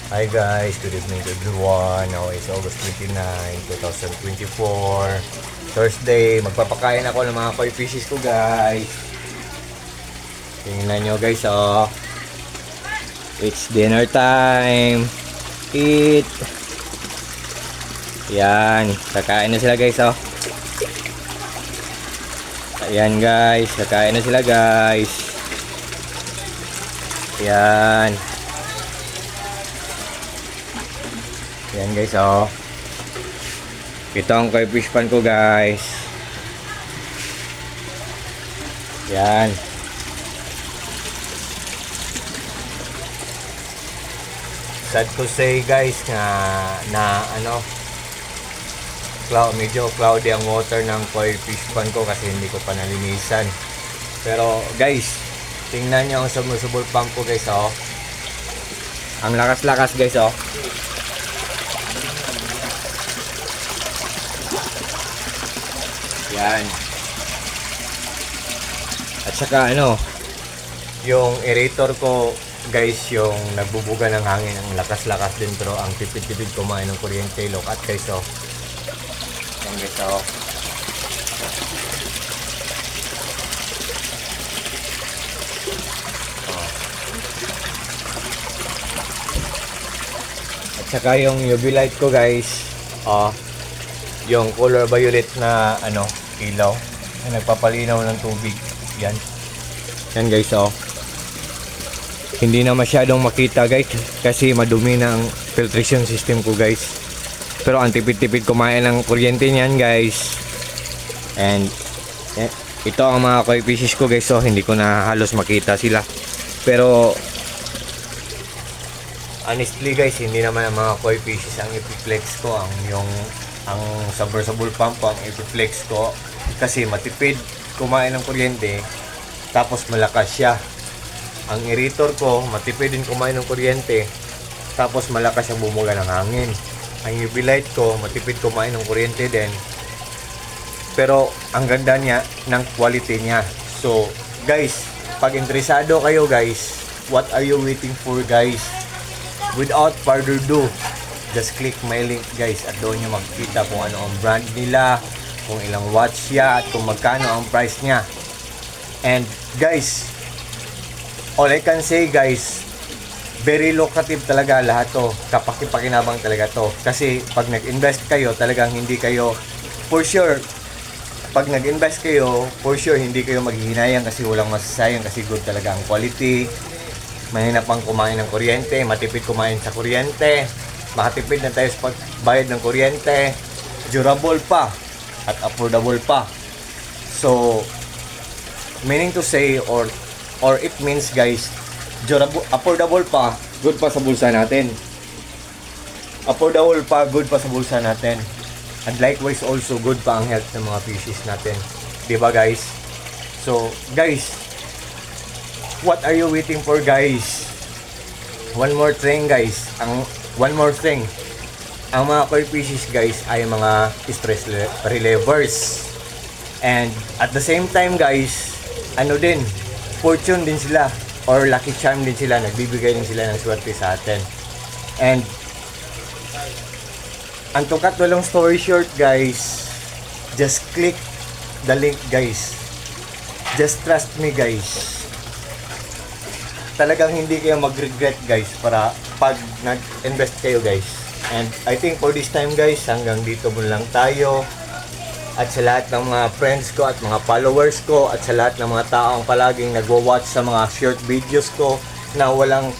Hi guys, good evening to everyone. Now is August 29, 2024. Thursday, magpapakain ako ng mga koi fishes ko guys. Tingnan nyo guys oh. It's dinner time. Eat. Yan, kakain na sila guys oh. Ayan guys, kakain na sila guys. Yan. Yan guys oh. Ito ang koi fish pan ko guys. Yan. Sad to say guys na medyo cloudy ang water ng koi fish pan ko kasi hindi ko pa nalinisan. Pero guys, tingnan nyo ang submersible pump ko guys oh. Ang lakas-lakas guys oh. Yan. At saka yung aerator ko guys, yung nagbubuga ng hangin, ang lakas-lakas din, pero ang tipid-tipid kumain ng kuryente. Look at guys oh. Yan guys oh. At saka yung UV light ko guys oh, yung color violet na ilaw na nagpapalinaw ng tubig. Yan. Yan guys oh. Hindi na masyadong makita guys kasi madumi na ang filtration system ko guys. Pero ang tipid-tipid kumain ng kuryente niyan guys. And ito ang mga koi fishes ko guys so hindi ko na halos makita sila. Pero honestly guys, hindi naman ang mga koi fishes ang ipiflex ko. Ang submersible pump ang ipiflex ko kasi matipid kumain ng kuryente tapos malakas siya. Ang aerator ko matipid din kumain ng kuryente tapos malakas siyang bumuga ng hangin. Ang UV light ko matipid kumain ng kuryente din pero ang ganda niya ng quality niya. So guys, pag interesado kayo guys, what are you waiting for guys? Without further ado, just click my link guys at doon nyo makikita kung ano ang brand nila, kung ilang watts siya, at kung magkano ang price niya. And guys, all I can say guys, very lucrative talaga lahat to. Kapaki-pakinabang talaga to. Kasi pag nag-invest kayo, talagang hindi kayo, for sure, pag nag-invest kayo, for sure hindi kayo maghihinayang kasi walang masasayang kasi good talaga ang quality. Mahina pang kumain ng kuryente, matipid kumain sa kuryente, makatipid na tayo sa pagbayad ng kuryente, durable pa at affordable pa. So meaning to say or it means guys, durable, affordable pa, good pa sa bulsa natin. Affordable pa, good pa sa bulsa natin. And likewise also good pa ang health ng mga fishes natin. 'Di ba guys? So guys, what are you waiting for guys? One more thing guys, ang mga koi fishes guys ay mga stress relievers. And at the same time guys, fortune din sila or lucky charm din sila, nagbibigay din sila ng swerte sa atin. And ang tukat walang story short guys, just click the link guys. Just trust me guys. Talagang hindi kayo mag-regret guys para pag nag-invest kayo guys. And I think for this time guys, hanggang dito muna lang tayo. At sa lahat ng mga friends ko at mga followers ko at sa lahat ng mga taong palaging nagwa-watch sa mga short videos ko na walang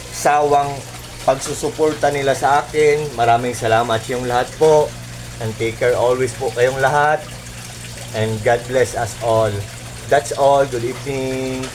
sawang pagsusuporta nila sa akin, maraming salamat yung lahat po. And take care always po kayong lahat. And God bless us all. That's all. Good evening.